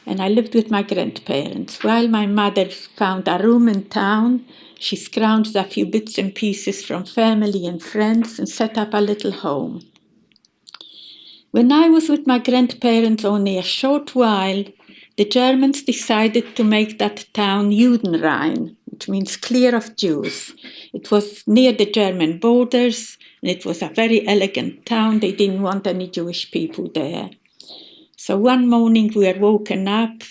and I lived with my grandparents. While my mother found a room in town, she scrounged a few bits and pieces from family and friends and set up a little home. When I was with my grandparents only a short while, the Germans decided to make that town Judenrein, which means clear of Jews. It was near the German borders, and it was a very elegant town. They didn't want any Jewish people there. So one morning we were woken up.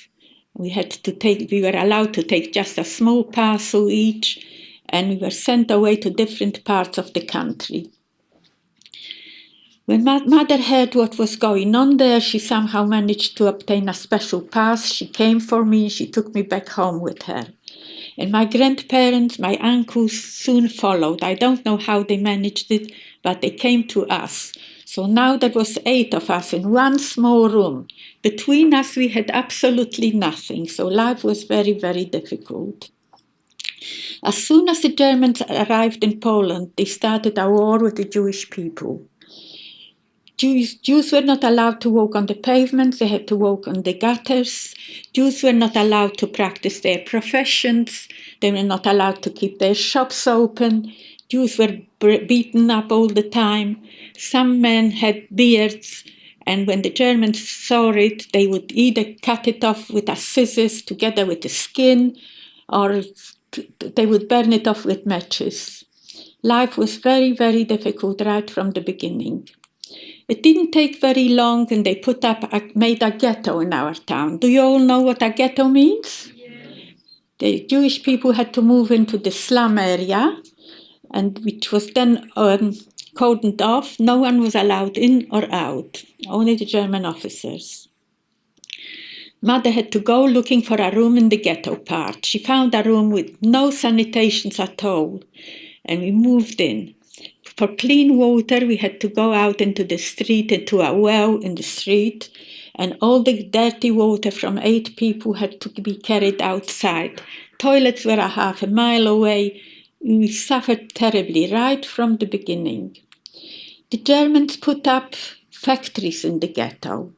We were allowed to take just a small parcel each, and we were sent away to different parts of the country. When my mother heard what was going on there, she somehow managed to obtain a special pass. She came for me, she took me back home with her. And my grandparents, my uncles soon followed. I don't know how they managed it, but they came to us. So now there was 8 of us in one small room. Between us, we had absolutely nothing. So life was very, very difficult. As soon as the Germans arrived in Poland, they started a war with the Jewish people. Jews were not allowed to walk on the pavements, they had to walk on the gutters. Jews were not allowed to practice their professions, they were not allowed to keep their shops open. Jews were beaten up all the time. Some men had beards, and when the Germans saw it, they would either cut it off with a scissors together with the skin, or they would burn it off with matches. Life was very, very difficult right from the beginning. It didn't take very long, and they made a ghetto in our town. Do you all know what a ghetto means? Yeah. The Jewish people had to move into the slum area, and which was then cordoned off. No one was allowed in or out, only the German officers. Mother had to go looking for a room in the ghetto part. She found a room with no sanitations at all, and we moved in. For clean water, we had to go out into the street, into a well in the street, and all the dirty water from 8 people had to be carried outside. Toilets were a half a mile away. We suffered terribly right from the beginning. The Germans put up factories in the ghetto,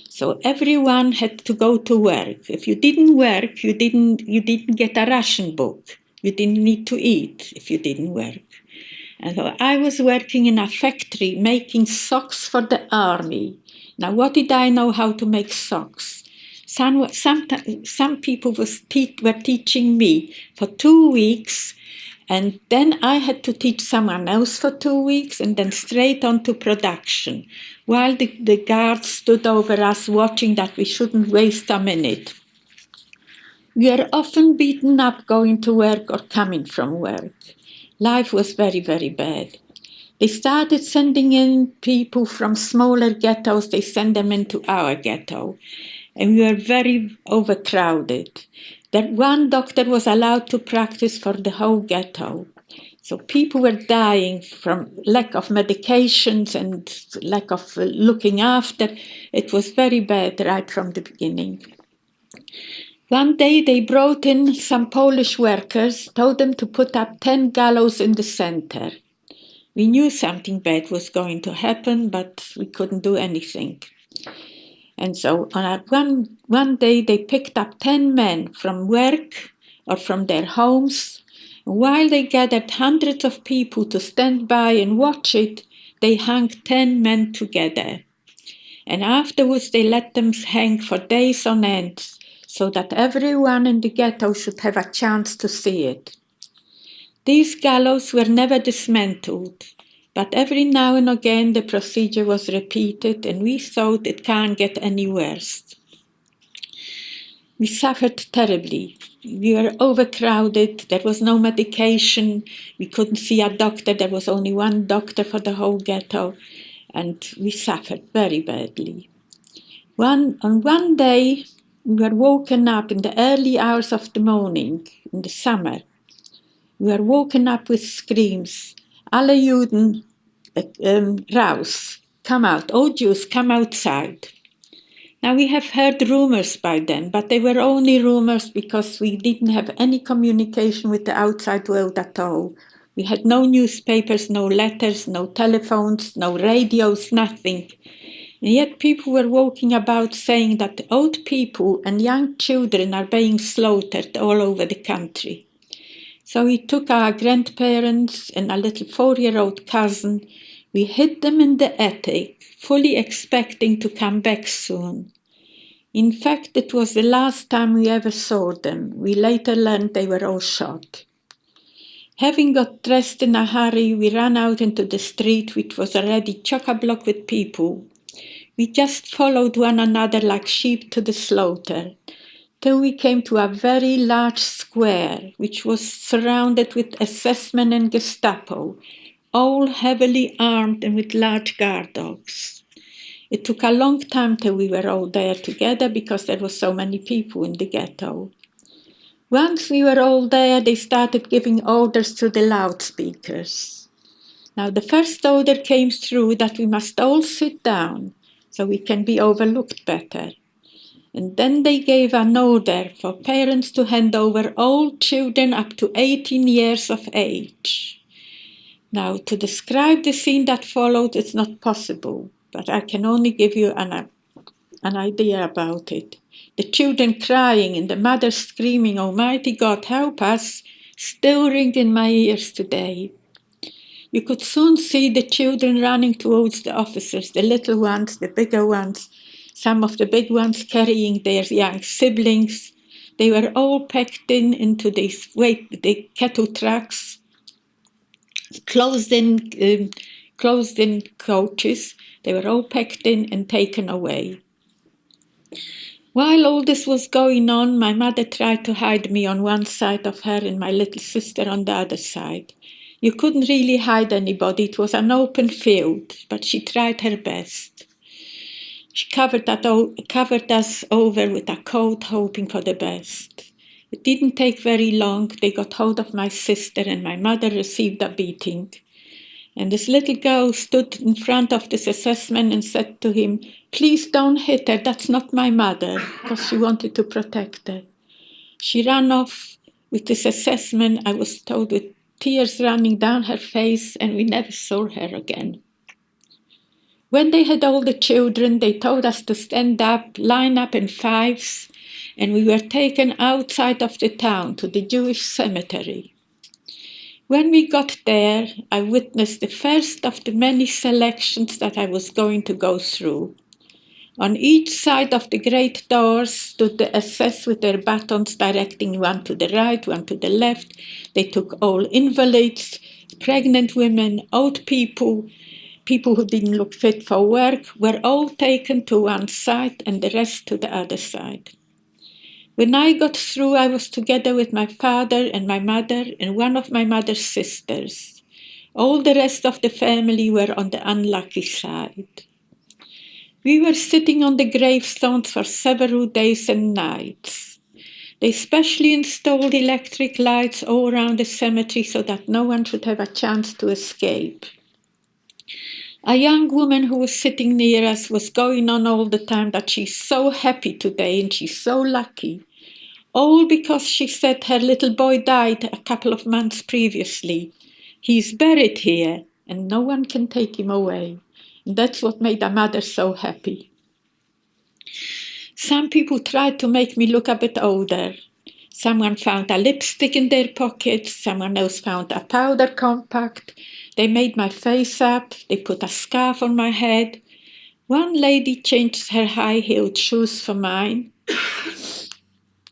so everyone had to go to work. If you didn't work, you didn't get a ration book. You didn't need to eat if you didn't work. And so I was working in a factory making socks for the army. Now, what did I know how to make socks? Some people were teaching me for 2 weeks, and then I had to teach someone else for 2 weeks, and then straight on to production, while the guards stood over us watching that we shouldn't waste a minute. We were often beaten up going to work or coming from work. Life was very, very bad. They started sending in people from smaller ghettos. They sent them into our ghetto. And we were very overcrowded. That one doctor was allowed to practice for the whole ghetto. So people were dying from lack of medications and lack of looking after. It was very bad right from the beginning. One day they brought in some Polish workers, told them to put up 10 gallows in the center. We knew something bad was going to happen, but we couldn't do anything. And so on one day they picked up 10 men from work or from their homes. While they gathered hundreds of people to stand by and watch it, they hung 10 men together. And afterwards they let them hang for days on end, so that everyone in the ghetto should have a chance to see it. These gallows were never dismantled, but every now and again the procedure was repeated, and we thought it can't get any worse. We suffered terribly. We were overcrowded, there was no medication, we couldn't see a doctor, there was only one doctor for the whole ghetto, and we suffered very badly. On one day, we were woken up in the early hours of the morning, in the summer. We were woken up with screams. Alle Juden, raus, come out, all Jews, come outside. Now we have heard rumors by then, but they were only rumors because we didn't have any communication with the outside world at all. We had no newspapers, no letters, no telephones, no radios, nothing. And yet people were walking about saying that old people and young children are being slaughtered all over the country. So we took our grandparents and a little 4-year-old cousin. We hid them in the attic, fully expecting to come back soon. In fact, it was the last time we ever saw them. We later learned they were all shot. Having got dressed in a hurry, we ran out into the street, which was already chock-a-block with people. We just followed one another like sheep to the slaughter, till we came to a very large square, which was surrounded with assessment and Gestapo, all heavily armed and with large guard dogs. It took a long time till we were all there together because there were so many people in the ghetto. Once we were all there, they started giving orders through the loudspeakers. Now the first order came through that we must all sit down so we can be overlooked better. And then they gave an order for parents to hand over all children up to 18 years of age. Now, to describe the scene that followed is not possible, but I can only give you an idea about it. The children crying and the mother screaming, "Almighty God, help us," still ring in my ears today. You could soon see the children running towards the officers, the little ones, the bigger ones, some of the big ones carrying their young siblings. They were all packed into these the cattle trucks, closed in coaches. They were all packed in and taken away. While all this was going on, my mother tried to hide me on one side of her and my little sister on the other side. You couldn't really hide anybody. It was an open field, but she tried her best. She covered us over with a coat, hoping for the best. It didn't take very long. They got hold of my sister and my mother received a beating. And this little girl stood in front of this assessment and said to him, "Please don't hit her, that's not my mother," because she wanted to protect her. She ran off with this assessment, I was told, with tears running down her face, and we never saw her again. When they had all the children, they told us to stand up, line up in fives, and we were taken outside of the town to the Jewish cemetery. When we got there, I witnessed the first of the many selections that I was going to go through. On each side of the great doors stood the SS with their batons directing one to the right, one to the left. They took all invalids, pregnant women, old people, people who didn't look fit for work, were all taken to one side and the rest to the other side. When I got through, I was together with my father and my mother and one of my mother's sisters. All the rest of the family were on the unlucky side. We were sitting on the gravestones for several days and nights. They specially installed electric lights all around the cemetery so that no one should have a chance to escape. A young woman who was sitting near us was going on all the time that she's so happy today and she's so lucky. All because she said her little boy died a couple of months previously. He's buried here and no one can take him away. And that's what made our mother so happy. Some people tried to make me look a bit older. Someone found a lipstick in their pocket. Someone else found a powder compact. They made my face up. They put a scarf on my head. One lady changed her high-heeled shoes for mine.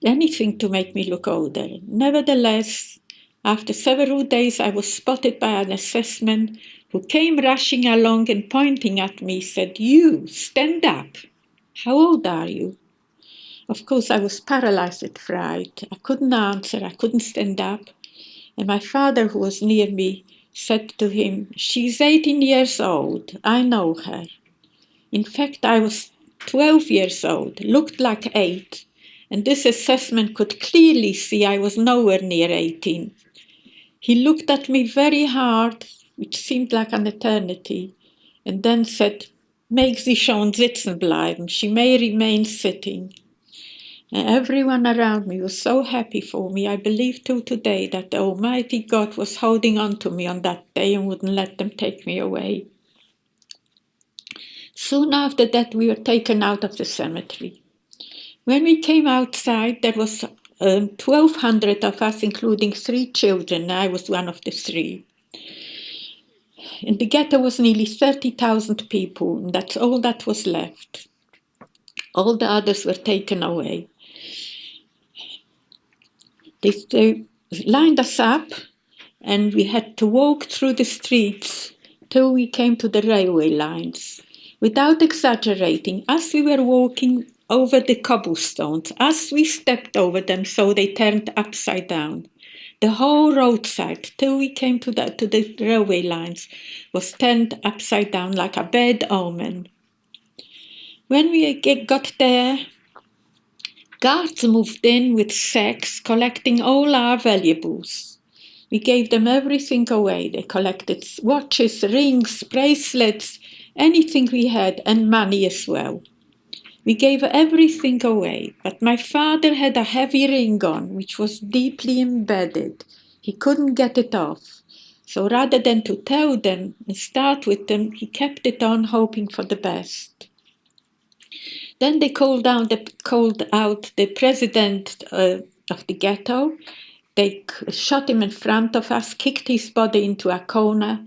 Anything to make me look older. Nevertheless, after several days, I was spotted by an assessment who came rushing along and pointing at me, said, "You, stand up. How old are you?" Of course, I was paralyzed with fright. I couldn't answer. I couldn't stand up. And my father, who was near me, said to him, "She's 18 years old. I know her." In fact, I was 12 years old, looked like 8. And this assessment could clearly see I was nowhere near 18. He looked at me very hard, which seemed like an eternity, and then said, "Mag Sie schon sitzen bleiben, she may remain sitting." And everyone around me was so happy for me. I believe till today that the Almighty God was holding on to me on that day and wouldn't let them take me away. Soon after that, we were taken out of the cemetery. When we came outside, there was 1,200 of us, including 3 children. I was one of the 3. In the ghetto was nearly 30,000 people, and that's all that was left. All the others were taken away. They lined us up, and we had to walk through the streets till we came to the railway lines. Without exaggerating, as we were walking over the cobblestones, as we stepped over them so they turned upside down, the whole roadside till we came to the railway lines was turned upside down like a bad omen. When we got there, guards moved in with sacks collecting all our valuables. We gave them everything away. They collected watches, rings, bracelets, anything we had, and money as well. We gave everything away, but my father had a heavy ring on, which was deeply embedded. He couldn't get it off. So rather than to tell them and start with them, he kept it on, hoping for the best. Then they called out the president of the ghetto. They shot him in front of us, kicked his body into a corner,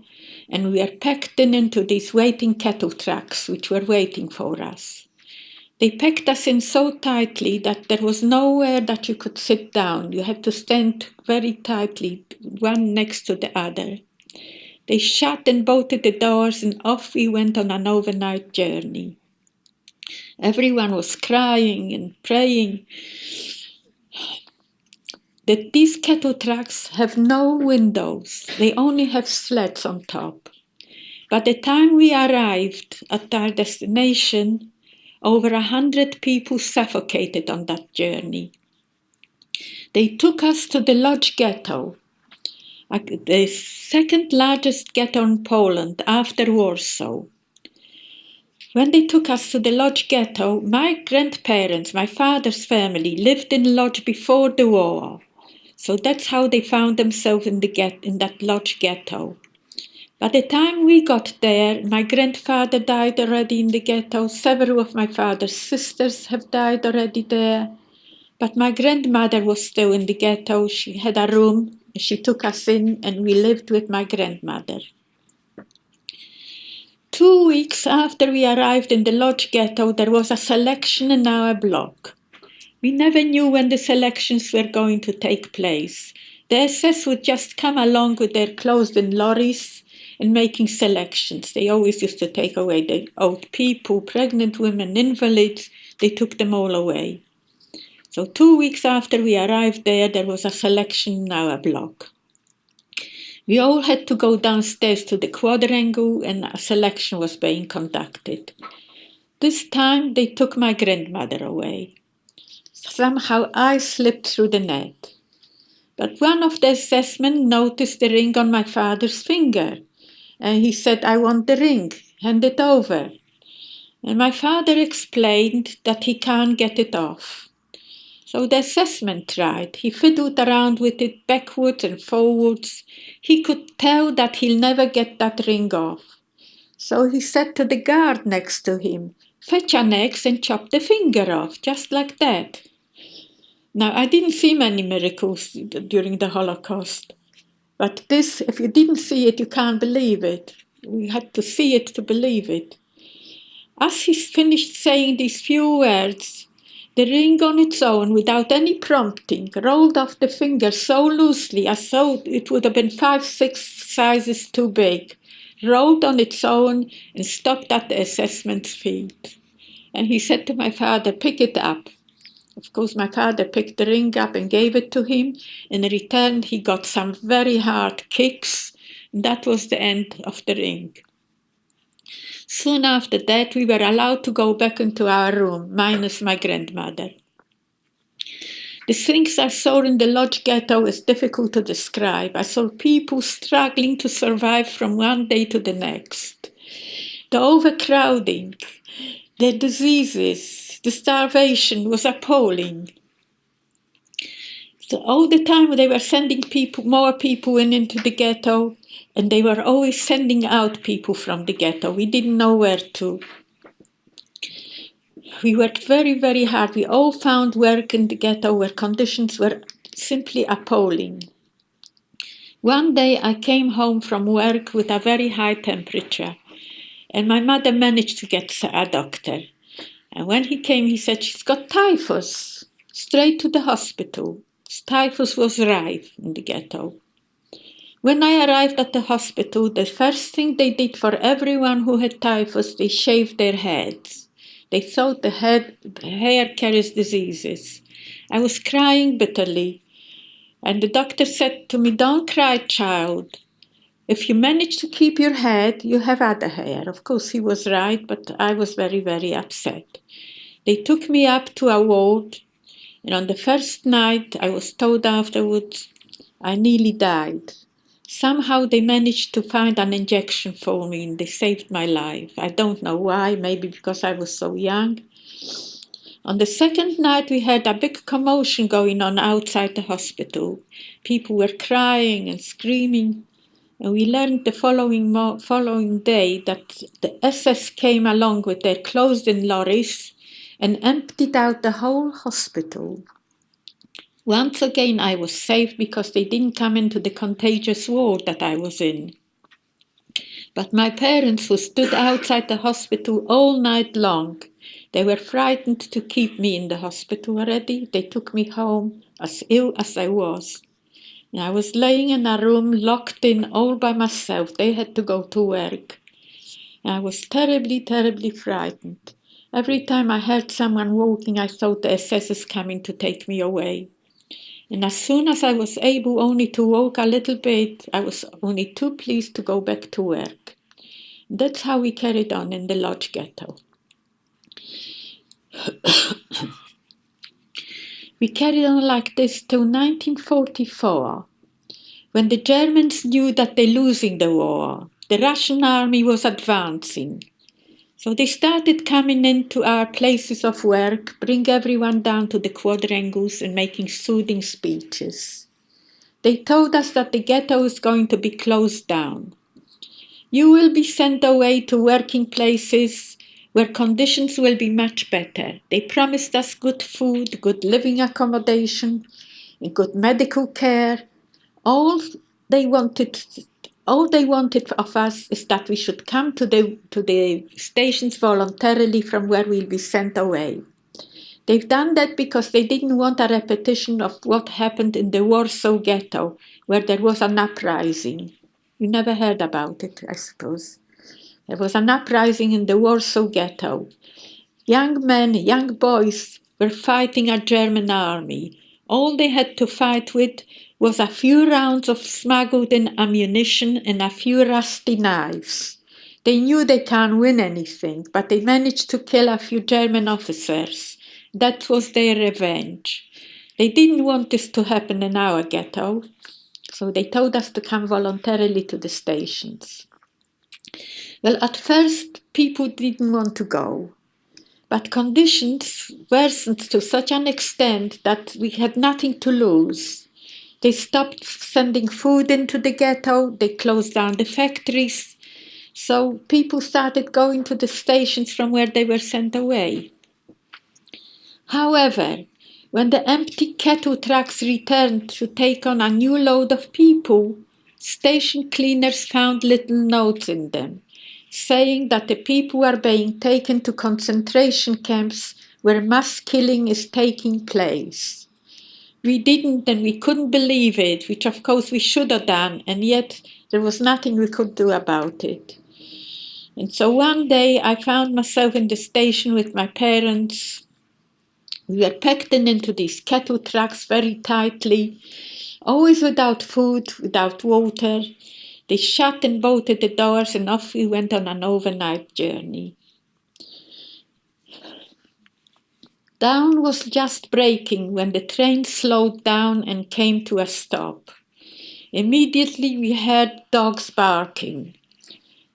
and we were packed into these waiting cattle trucks, which were waiting for us. They packed us in so tightly that there was nowhere that you could sit down. You had to stand very tightly, one next to the other. They shut and bolted the doors, and off we went on an overnight journey. Everyone was crying and praying. These cattle trucks have no windows. They only have slats on top. By the time we arrived at our destination, over 100 people suffocated on that journey. They took us to the Lodz ghetto, the second largest ghetto in Poland after Warsaw. When they took us to the Lodz ghetto, my grandparents, my father's family, lived in Lodz before the war. So that's how they found themselves in that Lodz ghetto. By the time we got there, my grandfather died already in the ghetto. Several of my father's sisters have died already there. But my grandmother was still in the ghetto. She had a room. She took us in, and we lived with my grandmother. 2 weeks after we arrived in the Lodz ghetto, there was a selection in our block. We never knew when the selections were going to take place. The SS would just come along with their closed-in lorries and making selections. They always used to take away the old people, pregnant women, invalids. They took them all away. So 2 weeks after we arrived there was a selection in our block. We all had to go downstairs to the quadrangle, and a selection was being conducted. This time they took my grandmother away. Somehow I slipped through the net. But one of the assessmen noticed the ring on my father's finger. And he said, "I want the ring, hand it over." And my father explained that he can't get it off. So the assessment tried. He fiddled around with it backwards and forwards. He could tell that he'll never get that ring off. So he said to the guard next to him, "Fetch an axe and chop the finger off, just like that." Now, I didn't see many miracles during the Holocaust. But this, if you didn't see it, you can't believe it. We had to see it to believe it. As he finished saying these few words, the ring on its own, without any prompting, rolled off the finger so loosely as though it would have been 5-6 sizes too big, rolled on its own and stopped at the assessment's feet. And he said to my father, "Pick it up." Of course, my father picked the ring up and gave it to him. In return, he got some very hard kicks. And that was the end of the ring. Soon after that, we were allowed to go back into our room, minus my grandmother. The things I saw in the Lodz ghetto is difficult to describe. I saw people struggling to survive from one day to the next. The overcrowding, the diseases, the starvation was appalling. So all the time they were sending more people into the ghetto, and they were always sending out people from the ghetto. We didn't know where to We worked very, very hard. We all found work in the ghetto where conditions were simply appalling. One day I came home from work with a very high temperature, and my mother managed to get a doctor. And when he came, he said, she's got typhus. Straight to the hospital. Typhus was rife in the ghetto. When I arrived at the hospital, the first thing they did for everyone who had typhus, they shaved their heads. They thought the hair carries diseases. I was crying bitterly, and the doctor said to me, don't cry, child. If you manage to keep your head, you have other hair. Of course, he was right, but I was very, very upset. They took me up to a ward, and on the first night, I was told afterwards, I nearly died. Somehow they managed to find an injection for me and they saved my life. I don't know why, maybe because I was so young. On the second night, we had a big commotion going on outside the hospital. People were crying and screaming. And we learned the following day that the SS came along with their closed-in lorries and emptied out the whole hospital. Once again, I was safe because they didn't come into the contagious ward that I was in. But my parents, who stood outside the hospital all night long, they were frightened to keep me in the hospital already. They took me home as ill as I was. And I was laying in a room locked in all by myself. They had to go to work. And I was terribly, terribly frightened. Every time I heard someone walking, I thought the SS is coming to take me away. And as soon as I was able only to walk a little bit, I was only too pleased to go back to work. That's how we carried on in the Lodge ghetto. We carried on like this till 1944, when the Germans knew that they're losing the war. The Russian army was advancing. So they started coming into our places of work, bring everyone down to the quadrangles and making soothing speeches. They told us that the ghetto is going to be closed down. You will be sent away to working places where conditions will be much better. They promised us good food, good living accommodation, and good medical care. All they wanted of us is that we should come to the stations voluntarily from where we'll be sent away. They've done that because they didn't want a repetition of what happened in the Warsaw ghetto, where there was an uprising. You never heard about it, I suppose. There was an uprising in the Warsaw ghetto. Young men, young boys were fighting a German army. All they had to fight with was a few rounds of smuggled-in ammunition and a few rusty knives. They knew they can't win anything, but they managed to kill a few German officers. That was their revenge. They didn't want this to happen in our ghetto, so they told us to come voluntarily to the stations. Well, at first, people didn't want to go. But conditions worsened to such an extent that we had nothing to lose. They stopped sending food into the ghetto, they closed down the factories, so people started going to the stations from where they were sent away. However, when the empty cattle trucks returned to take on a new load of people, station cleaners found little notes in them, saying that the people were being taken to concentration camps where mass killing is taking place. We didn't and we couldn't believe it, which of course we should have done, and yet there was nothing we could do about it. And so one day I found myself in the station with my parents. We were packed into these cattle trucks very tightly, always without food, without water. They shut and bolted the doors and off we went on an overnight journey. Dawn was just breaking when the train slowed down and came to a stop. Immediately we heard dogs barking.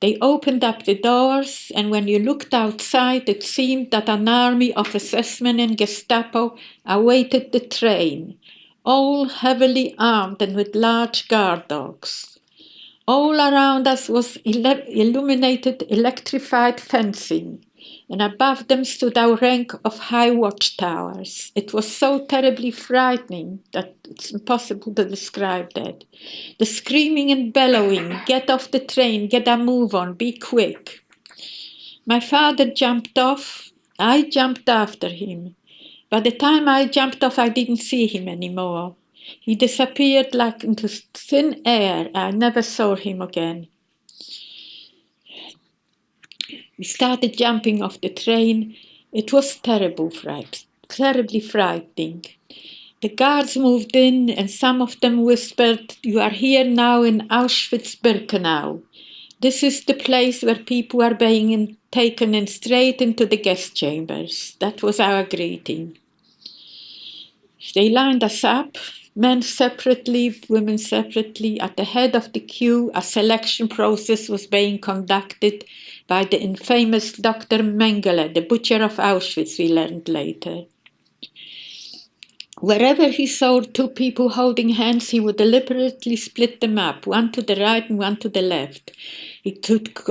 They opened up the doors, and when you looked outside, it seemed that an army of SS-men and Gestapo awaited the train, all heavily armed and with large guard dogs. All around us was illuminated, electrified fencing. and above them stood a rank of high watchtowers. It was so terribly frightening that it's impossible to describe that. The screaming and bellowing, "Get off the train, get a move on, be quick." My father jumped off. I jumped after him. By the time I jumped off, I didn't see him anymore. He disappeared like into thin air. I never saw him again. We started jumping off the train. It was terribly frightening. The guards moved in, and some of them whispered, "You are here now in Auschwitz-Birkenau. This is the place where people are being taken in straight into the gas chambers." That was our greeting. They lined us up, men separately, women separately. At the head of the queue, a selection process was being conducted by the infamous Dr. Mengele, the butcher of Auschwitz, we learned later. Wherever he saw two people holding hands, he would deliberately split them up, one to the right and one to the left. He took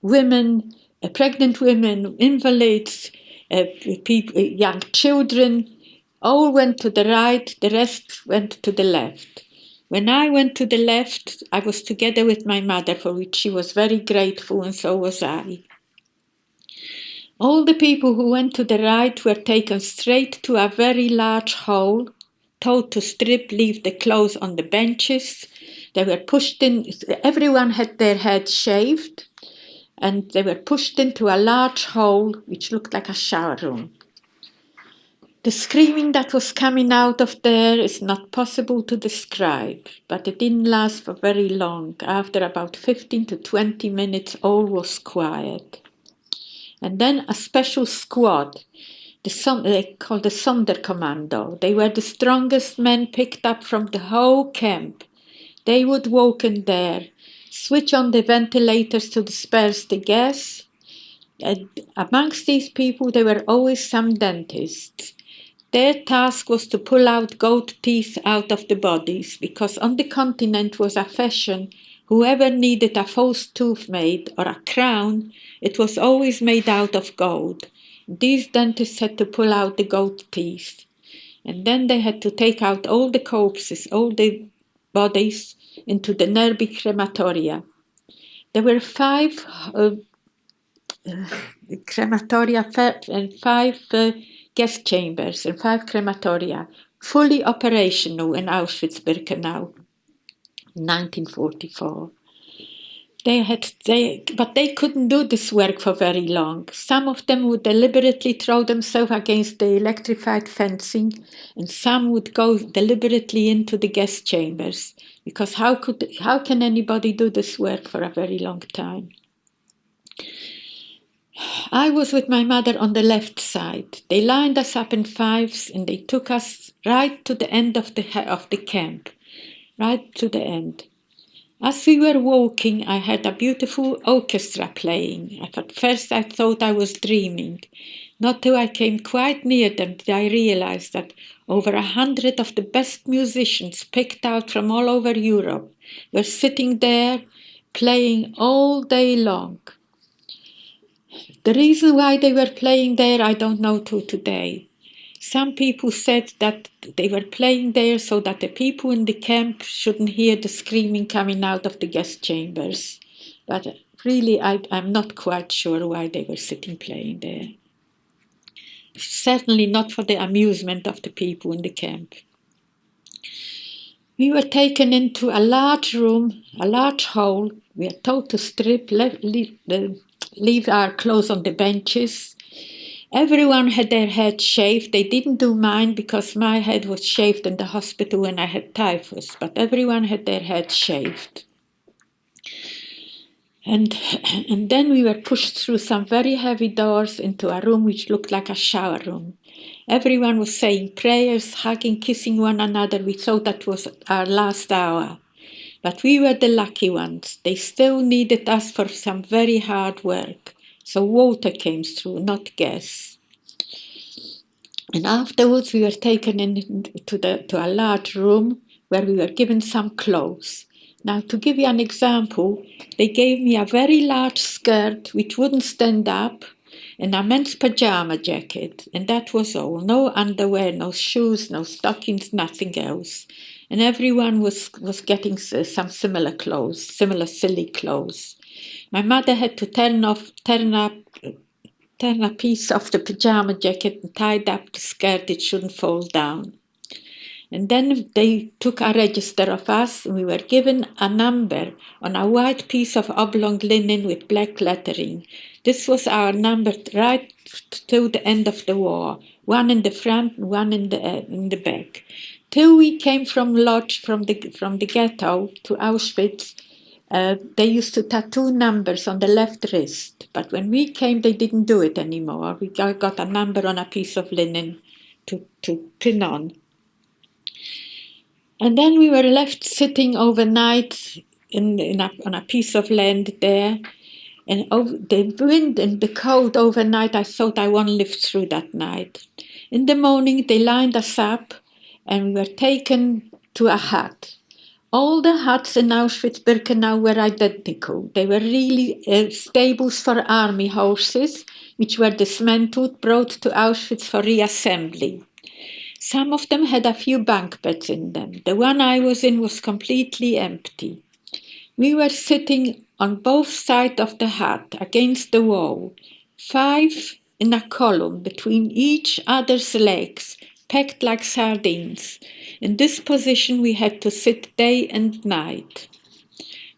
women, pregnant women, invalids, young children, all went to the right, the rest went to the left. When I went to the left, I was together with my mother, for which she was very grateful, and so was I. All the people who went to the right were taken straight to a very large hole, told to strip, leave the clothes on the benches. They were pushed in, everyone had their head shaved, and they were pushed into a large hole which looked like a shower room. The screaming that was coming out of there is not possible to describe, but it didn't last for very long. After about 15 to 20 minutes, all was quiet. And then a special squad, they called the Sonderkommando. They were the strongest men picked up from the whole camp. They would walk in there, switch on the ventilators to disperse the gas. And amongst these people, there were always some dentists. Their task was to pull out goat teeth out of the bodies, because on the continent was a fashion, whoever needed a false tooth made or a crown, it was always made out of gold. These dentists had to pull out the goat teeth, and then they had to take out all the corpses, all the bodies, into the nearby crematoria. There were 5 crematoria and 5 gas chambers and 5 crematoria, fully operational in Auschwitz-Birkenau in 1944. But they couldn't do this work for very long. Some of them would deliberately throw themselves against the electrified fencing, and some would go deliberately into the gas chambers, because how can anybody do this work for a very long time? I was with my mother on the left side. They lined us up in 5s, and they took us right to the end of the camp, right to the end. As we were walking, I heard a beautiful orchestra playing. At first I thought I was dreaming. Not till I came quite near them did I realize that over 100 of the best musicians picked out from all over Europe were sitting there playing all day long. The reason why they were playing there, I don't know till today. Some people said that they were playing there so that the people in the camp shouldn't hear the screaming coming out of the gas chambers. But really, I'm not quite sure why they were sitting playing there. Certainly not for the amusement of the people in the camp. We were taken into a large room, a large hall. We were told to strip, leave our clothes on the benches. Everyone had their head shaved. They didn't do mine because my head was shaved in the hospital when I had typhus, but everyone had their head shaved. And then we were pushed through some very heavy doors into a room which looked like a shower room. Everyone was saying prayers, hugging, kissing one another. We thought that was our last hour. But we were the lucky ones. They still needed us for some very hard work. So water came through, not gas. And afterwards we were taken into a large room where we were given some clothes. Now, to give you an example, they gave me a very large skirt which wouldn't stand up and a men's pajama jacket, and that was all. No underwear, no shoes, no stockings, nothing else. And everyone was getting some similar clothes, similar silly clothes. My mother had to turn a piece of the pajama jacket and tied up the skirt, it shouldn't fall down. And then they took a register of us, and we were given a number on a white piece of oblong linen with black lettering. This was our number right to the end of the war, one in the front and one in the back. Till we came from Lodz, from the ghetto to Auschwitz, they used to tattoo numbers on the left wrist. But when we came, they didn't do it anymore. We got a number on a piece of linen to pin on. And then we were left sitting overnight on a piece of land there. And the wind and the cold overnight, I thought I won't live through that night. In the morning, they lined us up and we were taken to a hut. All the huts in Auschwitz-Birkenau were identical. They were really stables for army horses, which were dismantled, brought to Auschwitz for reassembly. Some of them had a few bunk beds in them. The one I was in was completely empty. We were sitting on both sides of the hut against the wall, 5 in a column between each other's legs, packed like sardines. In this position we had to sit day and night.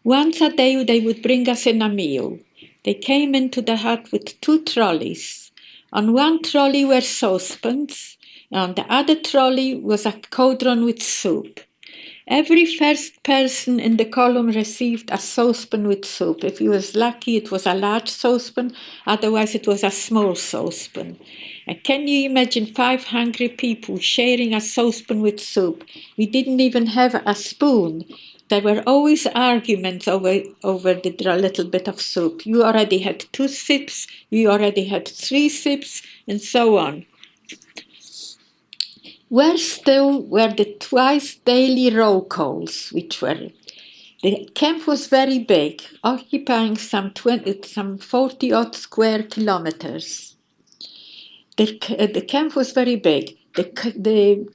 Once a day they would bring us in a meal. They came into the hut with 2 trolleys. On one trolley were saucepans, and on the other trolley was a cauldron with soup. Every first person in the column received a saucepan with soup. If he was lucky, it was a large saucepan, otherwise it was a small saucepan. And can you imagine 5 hungry people sharing a saucepan with soup? We didn't even have a spoon. There were always arguments over the little bit of soup. You already had 2 sips, you already had 3 sips, and so on. Worse still were the twice daily roll calls, the camp was very big, occupying some 40-odd square kilometers. The camp was very big. The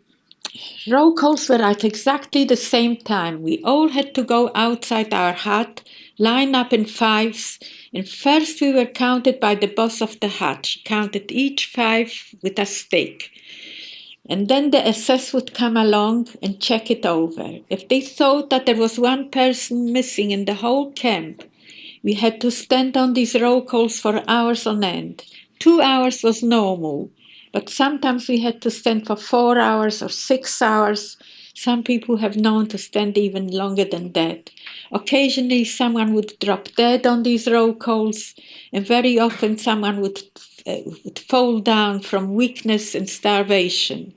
roll calls were at exactly the same time. We all had to go outside our hut, line up in 5s, and first we were counted by the boss of the hut. She counted each 5 with a stick. And then the SS would come along and check it over. If they thought that there was one person missing in the whole camp, we had to stand on these roll calls for hours on end. 2 hours was normal, but sometimes we had to stand for 4 hours or 6 hours. Some people have known to stand even longer than that. Occasionally someone would drop dead on these roll calls, and very often someone would fall down from weakness and starvation.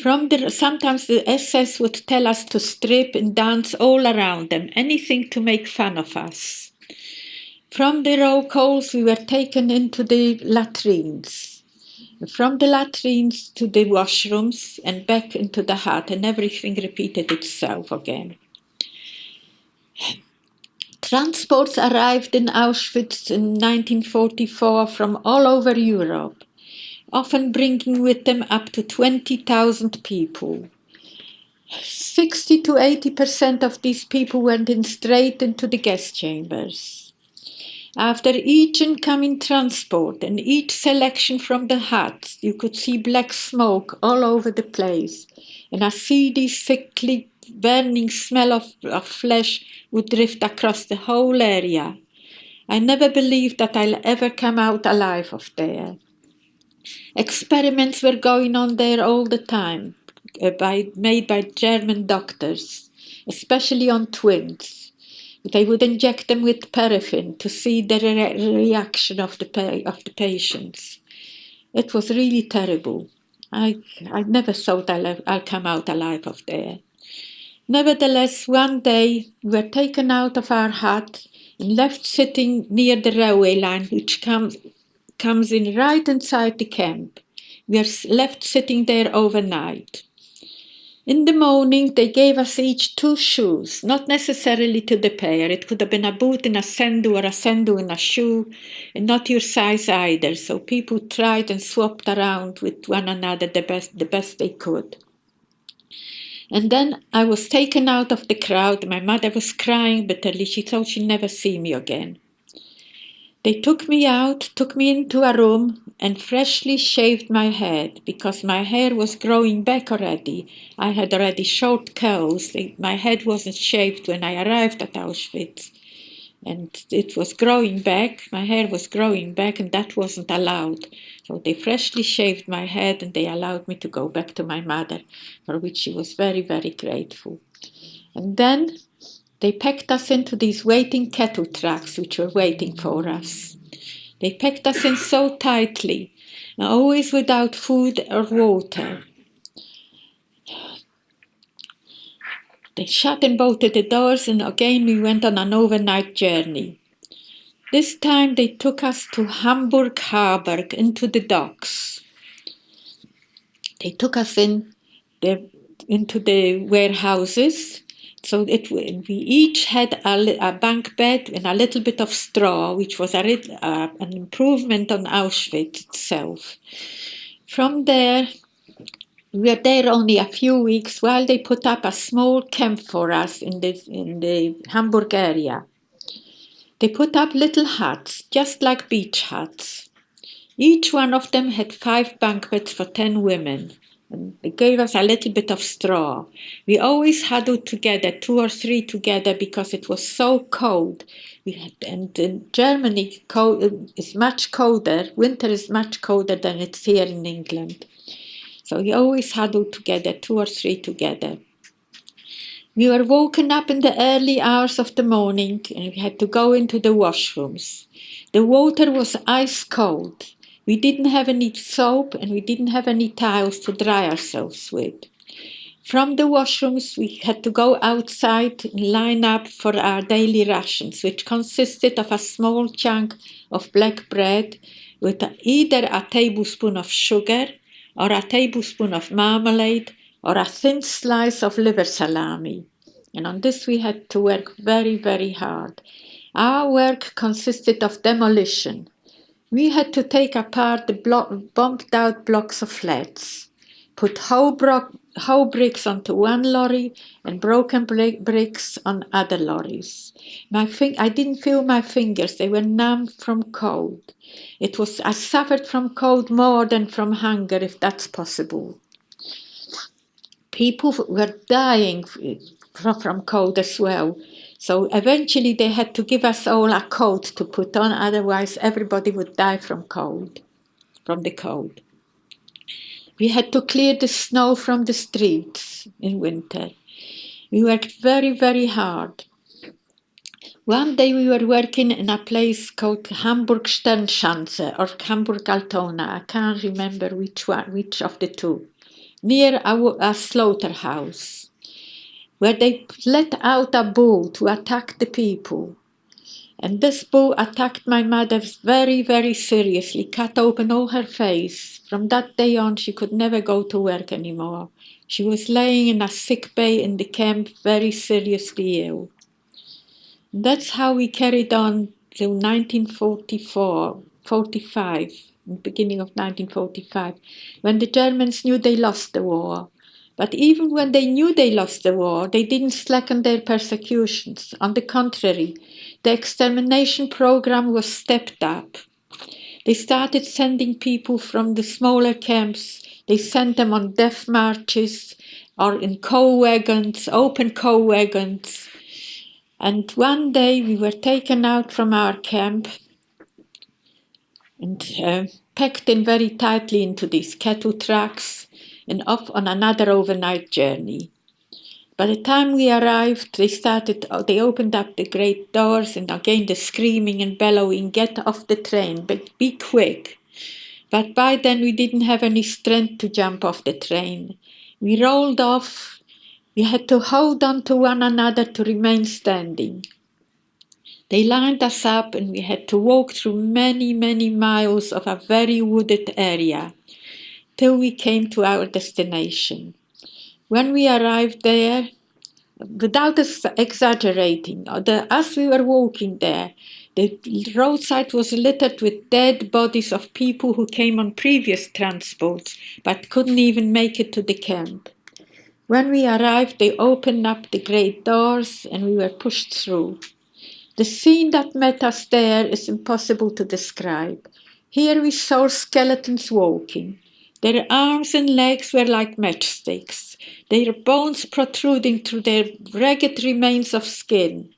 Sometimes the SS would tell us to strip and dance all around them, anything to make fun of us. From the roll calls, we were taken into the latrines. From the latrines to the washrooms and back into the hut, and everything repeated itself again. Transports arrived in Auschwitz in 1944 from all over Europe, often bringing with them up to 20,000 people. 60 to 80% of these people went in straight into the gas chambers. After each incoming transport and each selection from the huts, you could see black smoke all over the place, and a seedy, sickly, burning smell of flesh would drift across the whole area. I never believed that I'll ever come out alive of there. Experiments were going on there all the time, made by German doctors, especially on twins. They would inject them with paraffin to see the reaction of the patients. It was really terrible. I never thought I'll come out alive of there. Nevertheless, one day we were taken out of our hut and left sitting near the railway line, which comes in right inside the camp. We are left sitting there overnight. In the morning, they gave us each 2 shoes, not necessarily to the pair. It could have been a boot in a sendu or a sendu in a shoe, and not your size either. So people tried and swapped around with one another the best they could. And then I was taken out of the crowd. My mother was crying bitterly. She thought she'd never see me again. They took me out, took me into a room, and freshly shaved my head because my hair was growing back already. I had already short curls. My head wasn't shaved when I arrived at Auschwitz. And it was growing back. My hair was growing back, and that wasn't allowed. So they freshly shaved my head, and they allowed me to go back to my mother, for which she was very, very grateful. And then they packed us into these waiting cattle trucks, which were waiting for us. They packed us in so tightly, always without food or water. They shut and bolted the doors, and again we went on an overnight journey. This time they took us to Hamburg Harbor, into the docks. They took us into the warehouses. So we each had a bunk bed and a little bit of straw, which was an improvement on Auschwitz itself. From there, we were there only a few weeks while they put up a small camp for us in the Hamburg area. They put up little huts, just like beach huts. Each one of them had 5 bunk beds for 10 women. And they gave us a little bit of straw. We always huddled together, 2 or 3 together, because it was so cold. And in Germany, is much colder. Winter is much colder than it's here in England. So we always huddled together, 2 or 3 together. We were woken up in the early hours of the morning, and we had to go into the washrooms. The water was ice cold. We didn't have any soap, and we didn't have any towels to dry ourselves with. From the washrooms, we had to go outside and line up for our daily rations, which consisted of a small chunk of black bread with either a tablespoon of sugar or a tablespoon of marmalade or a thin slice of liver salami. And on this we had to work very, very hard. Our work consisted of demolition. We had to take apart the bombed-out blocks of flats, put whole bricks onto one lorry and broken bricks on other lorries. I didn't feel my fingers. They were numb from cold. I suffered from cold more than from hunger, if that's possible. People were dying from cold as well. So eventually they had to give us all a coat to put on, otherwise everybody would die from the cold. We had to clear the snow from the streets in winter. We worked very, very hard. One day we were working in a place called Hamburg Sternschanze or Hamburg Altona. I can't remember which of the two. Near a slaughterhouse, where they let out a bull to attack the people. And this bull attacked my mother very, very seriously, cut open all her face. From that day on, she could never go to work anymore. She was laying in a sick bay in the camp, very seriously ill. And that's how we carried on till 1945, the beginning of 1945, when the Germans knew they lost the war. But even when they knew they lost the war, they didn't slacken their persecutions. On the contrary, the extermination program was stepped up. They started sending people from the smaller camps. They sent them on death marches or in coal wagons, open coal wagons. And one day we were taken out from our camp and packed in very tightly into these cattle trucks and off on another overnight journey. By the time we arrived, they opened up the great doors, and again the screaming and bellowing, "Get off the train, but be quick." But by then we didn't have any strength to jump off the train. We rolled off. We had to hold on to one another to remain standing. They lined us up, and we had to walk through many, many miles of a very wooded area till we came to our destination. When we arrived there, without exaggerating, as we were walking there, the roadside was littered with dead bodies of people who came on previous transports but couldn't even make it to the camp. When we arrived, they opened up the great doors and we were pushed through. The scene that met us there is impossible to describe. Here we saw skeletons walking. Their arms and legs were like matchsticks, their bones protruding through their ragged remains of skin,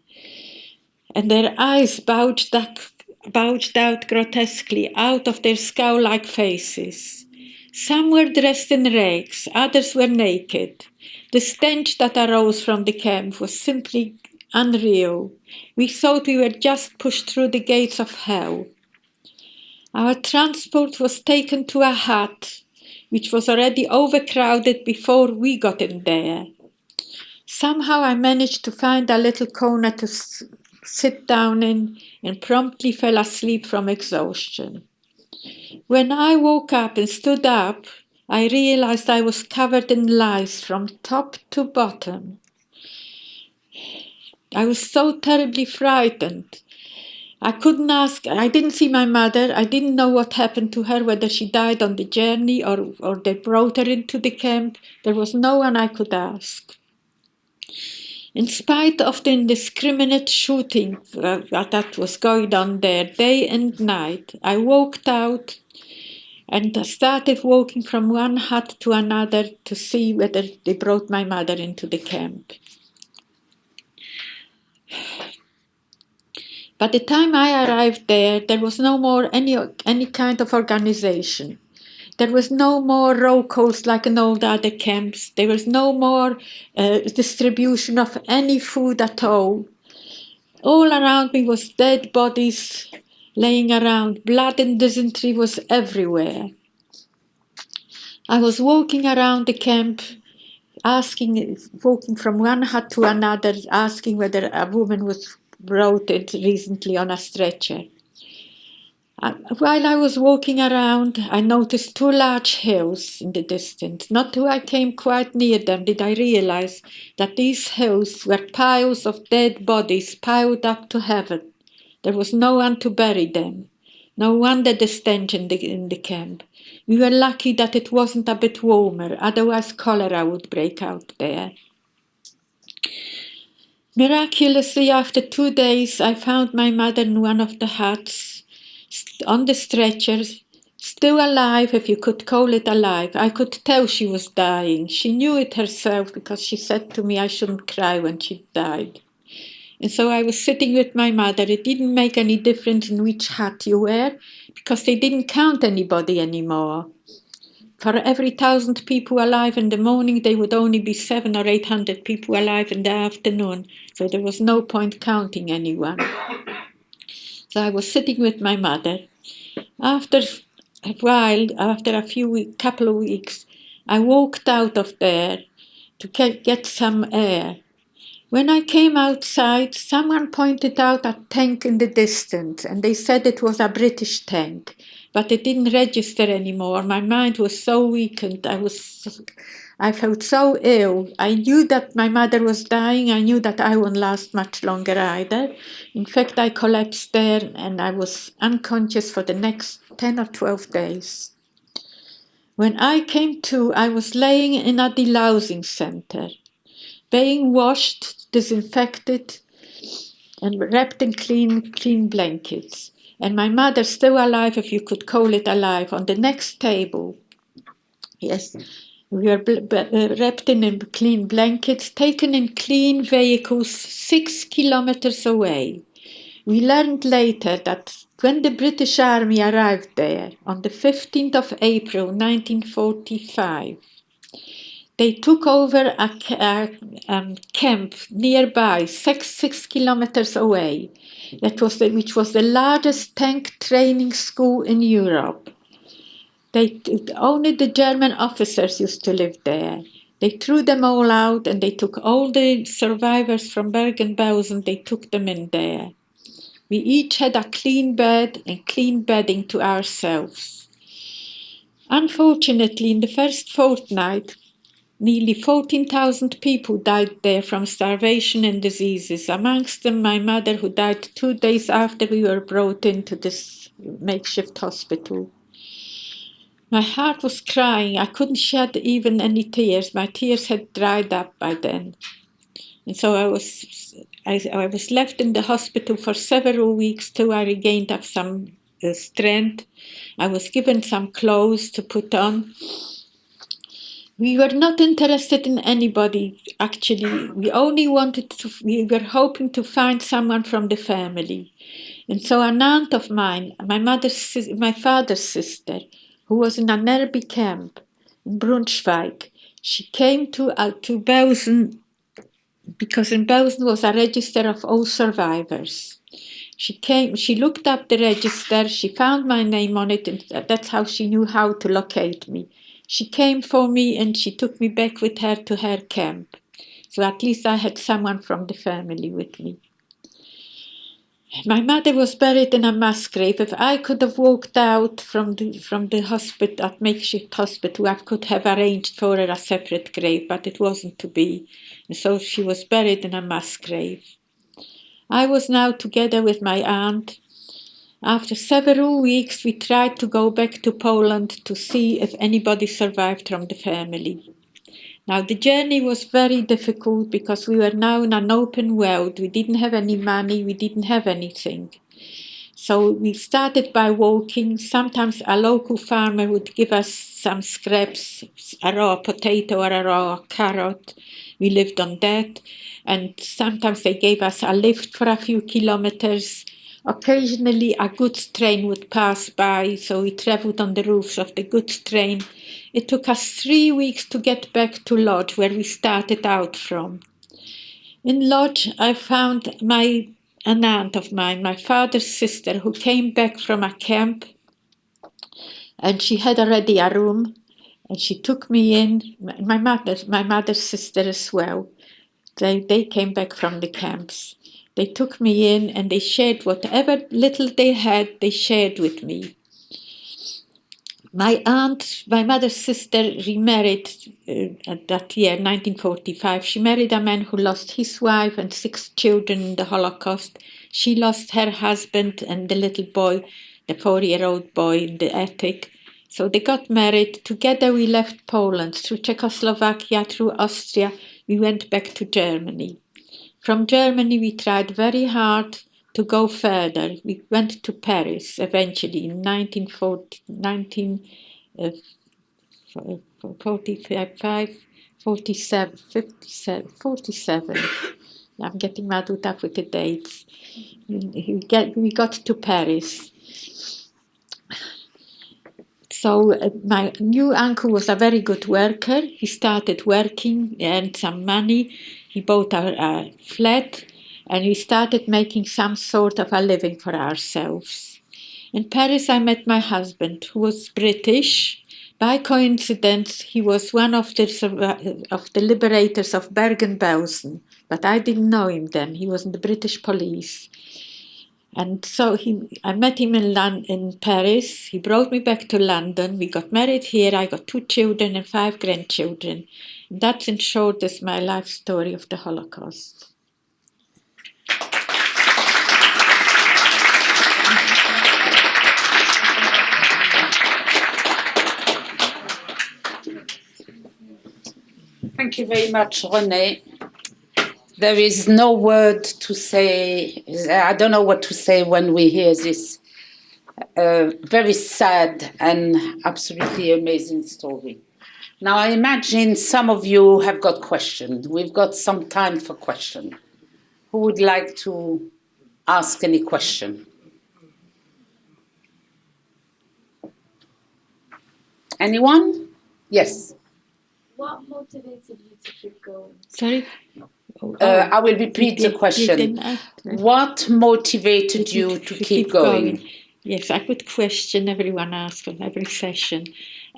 and their eyes gouged out grotesquely out of their skull-like faces. Some were dressed in rags, others were naked. The stench that arose from the camp was simply unreal. We thought we were just pushed through the gates of hell. Our transport was taken to a hut, which was already overcrowded before we got in there. Somehow I managed to find a little corner to sit down in and promptly fell asleep from exhaustion. When I woke up and stood up, I realized I was covered in lice from top to bottom. I was so terribly frightened. I couldn't ask. I didn't see my mother. I didn't know what happened to her, whether she died on the journey or they brought her into the camp. There was no one I could ask. In spite of the indiscriminate shooting that was going on there day and night, I walked out and started walking from one hut to another to see whether they brought my mother into the camp. By the time I arrived there was no more any kind of organization. There was no more roll calls like in all the other camps. There was no more distribution of any food at all. All around me was dead bodies laying around. Blood and dysentery was everywhere. I was walking around the camp, walking from one hut to another, asking whether a woman was brought it recently on a stretcher. While I was walking around, I noticed two large hills in the distance. Not till I came quite near them did I realize that these hills were piles of dead bodies piled up to heaven. There was no one to bury them. No wonder the stench in the camp. We were lucky that it wasn't a bit warmer, otherwise cholera would break out there. Miraculously, after 2 days, I found my mother in one of the huts, on the stretcher, still alive, if you could call it alive. I could tell she was dying. She knew it herself because she said to me I shouldn't cry when she died. And so I was sitting with my mother. It didn't make any difference in which hut you were because they didn't count anybody anymore. For every 1,000 people alive in the morning, there would only be 700 or 800 people alive in the afternoon. So there was no point counting anyone. So I was sitting with my mother. After a while, after couple of weeks, I walked out of there to get some air. When I came outside, someone pointed out a tank in the distance, and they said it was a British tank, but it didn't register anymore. My mind was so weakened. I felt so ill. I knew that my mother was dying. I knew that I wouldn't last much longer either. In fact, I collapsed there, and I was unconscious for the next 10 or 12 days. When I came to, I was laying in a delousing center, being washed, disinfected, and wrapped in clean blankets. And my mother, still alive, if you could call it alive, on the next table. Yes, we were wrapped in clean blankets, taken in clean vehicles 6 kilometers away. We learned later that when the British Army arrived there on the 15th of April 1945, they took over a camp nearby, 6 kilometers away, which was the largest tank training school in Europe. Only the German officers used to live there. They threw them all out and they took all the survivors from Bergen-Belsen, they took them in there. We each had a clean bed and clean bedding to ourselves. Unfortunately, in the first fortnight, Nearly 14,000 people died there from starvation and diseases, amongst them my mother, who died 2 days after we were brought into this makeshift hospital. My heart was crying. I couldn't shed even any tears. My tears had dried up by then. And so I was left in the hospital for several weeks till I regained up some strength. I was given some clothes to put on. We were not interested in anybody, actually. We were hoping to find someone from the family. And so an aunt of mine, my father's sister, who was in an Army camp in Braunschweig, she came to Belsen, because in Belsen was a register of all survivors. She looked up the register, she found my name on it, and that's how she knew how to locate me. She came for me and she took me back with her to her camp. So at least I had someone from the family with me. My mother was buried in a mass grave. If I could have walked out from the hospital, at makeshift hospital, I could have arranged for her a separate grave, but it wasn't to be. And so she was buried in a mass grave. I was now together with my aunt. After several weeks, we tried to go back to Poland to see if anybody survived from the family. Now, the journey was very difficult because we were now in an open world. We didn't have any money, we didn't have anything. So we started by walking. Sometimes a local farmer would give us some scraps, a raw potato or a raw carrot. We lived on that. And sometimes they gave us a lift for a few kilometers. Occasionally a goods train would pass by, so we traveled on the roofs of the goods train. It took us 3 weeks to get back to Lodz, where we started out from. In Lodz, I found an aunt of mine, my father's sister, who came back from a camp, and she had already a room, and she took me in. My mother's sister as well. They came back from the camps. They took me in and they shared whatever little they had, they shared with me. My aunt, my mother's sister, remarried at that year, 1945. She married a man who lost his wife and 6 children in the Holocaust. She lost her husband and the little boy, the 4-year-old boy in the attic. So they got married. Together we left Poland, through Czechoslovakia, through Austria. We went back to Germany. From Germany, we tried very hard to go further. We went to Paris eventually in 1947. I'm getting muddled up with the dates. We got to Paris. So my new uncle was a very good worker. He started working, earned some money. He bought a flat, and we started making some sort of a living for ourselves. In Paris, I met my husband, who was British. By coincidence, he was one of the liberators of Bergen-Belsen, but I didn't know him then. He was in the British police. And so I met him in Paris. He brought me back to London. We got married here. I got 2 children and 5 grandchildren. And that, in short, is my life story of the Holocaust. Thank you very much, Renee. There is no word to say. I don't know what to say when we hear this very sad and absolutely amazing story. Now, I imagine some of you have got questions. We've got some time for questions. Who would like to ask any question? Anyone? Yes. What motivated you to keep going? Sorry? I will repeat the question. What motivated you to keep going? Yes, a good question everyone asks on every session.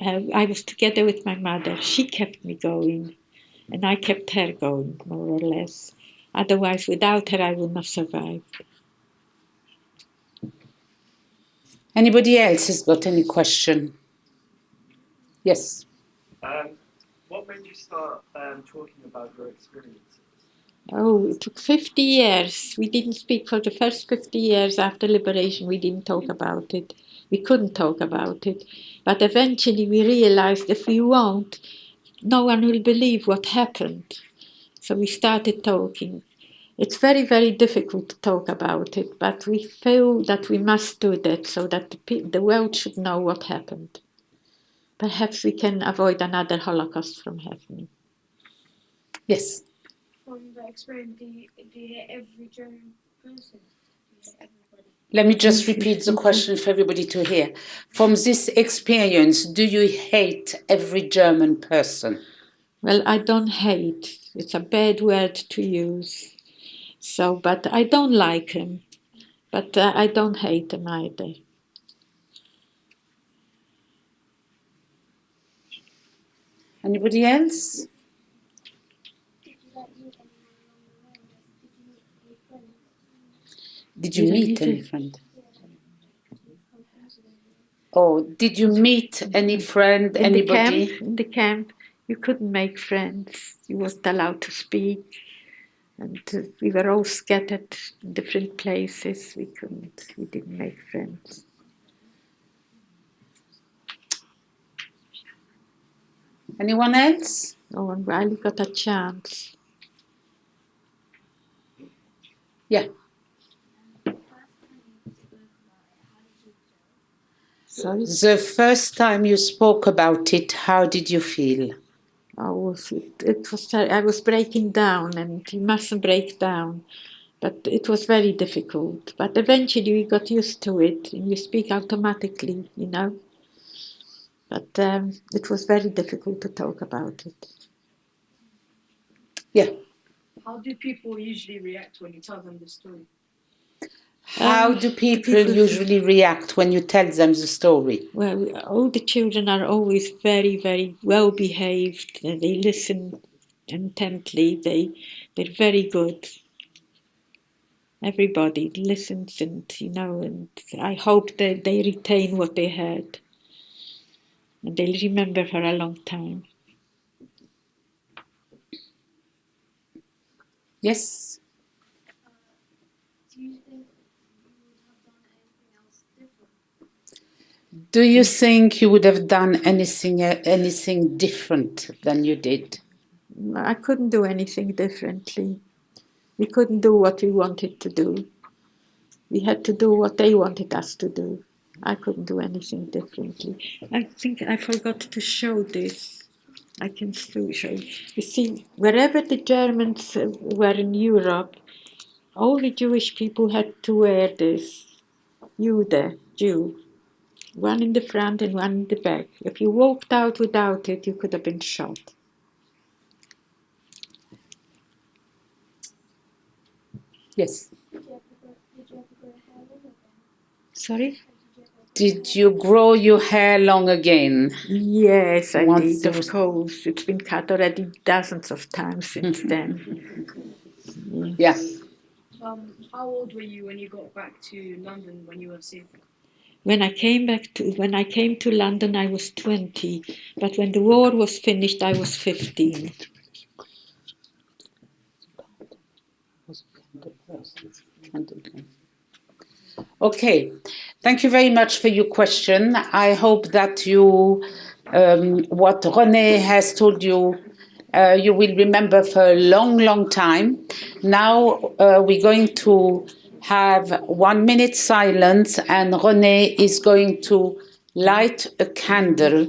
I was together with my mother. She kept me going, and I kept her going, more or less. Otherwise, without her, I would not survive. Anybody else has got any question? Yes. What what made you start talking about your experiences? Oh, it took 50 years. We didn't speak for the first 50 years after liberation. We didn't talk about it. We couldn't talk about it. But eventually we realized if we won't, no one will believe what happened. So we started talking. It's very, very difficult to talk about it, but we feel that we must do that so that the world should know what happened. Perhaps we can avoid another Holocaust from happening. Yes. From the experience, do you hear every German person? Do you hear everybody? Let me just repeat the question for everybody to hear. From this experience, do you hate every German person? Well, I don't hate. It's a bad word to use. So, but I don't like him. But I don't hate him either. Anybody else? Did you meet any friends? Did you meet any friend? In Anybody? the camp, you couldn't make friends. You wasn't allowed to speak. And we were all scattered in different places. We didn't make friends. Anyone else? No one really got a chance. Yeah. Sorry? The first time you spoke about it, how did you feel? I was breaking down, and you mustn't break down. But it was very difficult. But eventually we got used to it, and you speak automatically, you know. But it was very difficult to talk about it. Yeah. How do people usually react when you tell them the story? How do people usually react when you tell them the story? Well, all the children are always very, very well behaved. They listen intently. They're very good. Everybody listens, and and I hope that they retain what they heard, and they'll remember for a long time. Yes. Do you think you would have done anything else different? Do you think you would have done anything different than you did? I couldn't do anything differently. We couldn't do what we wanted to do. We had to do what they wanted us to do. I couldn't do anything differently. I think I forgot to show this. I can still show. You see, wherever the Germans were in Europe, all the Jewish people had to wear this. Jew. One in the front and one in the back. If you walked out without it, you could have been shot. Yes. Did you ever grow hair long again? Sorry? Did you grow your hair long again? Yes, I Once did, it of was- course. It's been cut already dozens of times since then. Yeah. How old were you when you got back to London when you were safe? When I came to London, I was 20, but when the war was finished, I was 15. Okay, thank you very much for your question. I hope that what Renee has told you, you will remember for a long, long time. Now we're going to have 1 minute silence, and Renee is going to light a candle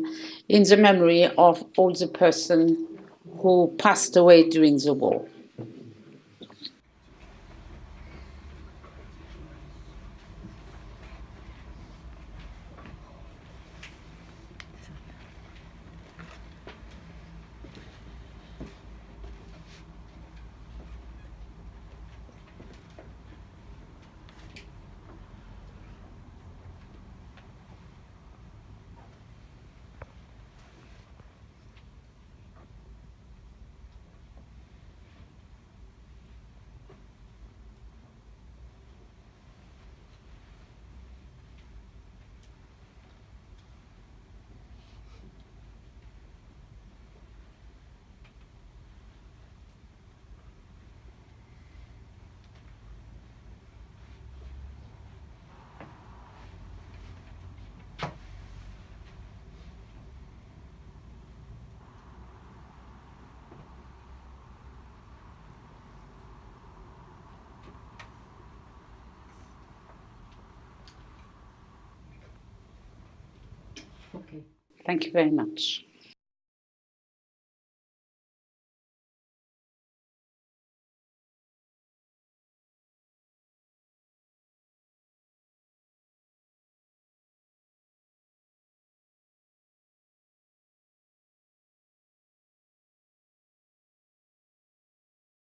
in the memory of all the person who passed away during the war. Okay. Thank you very much.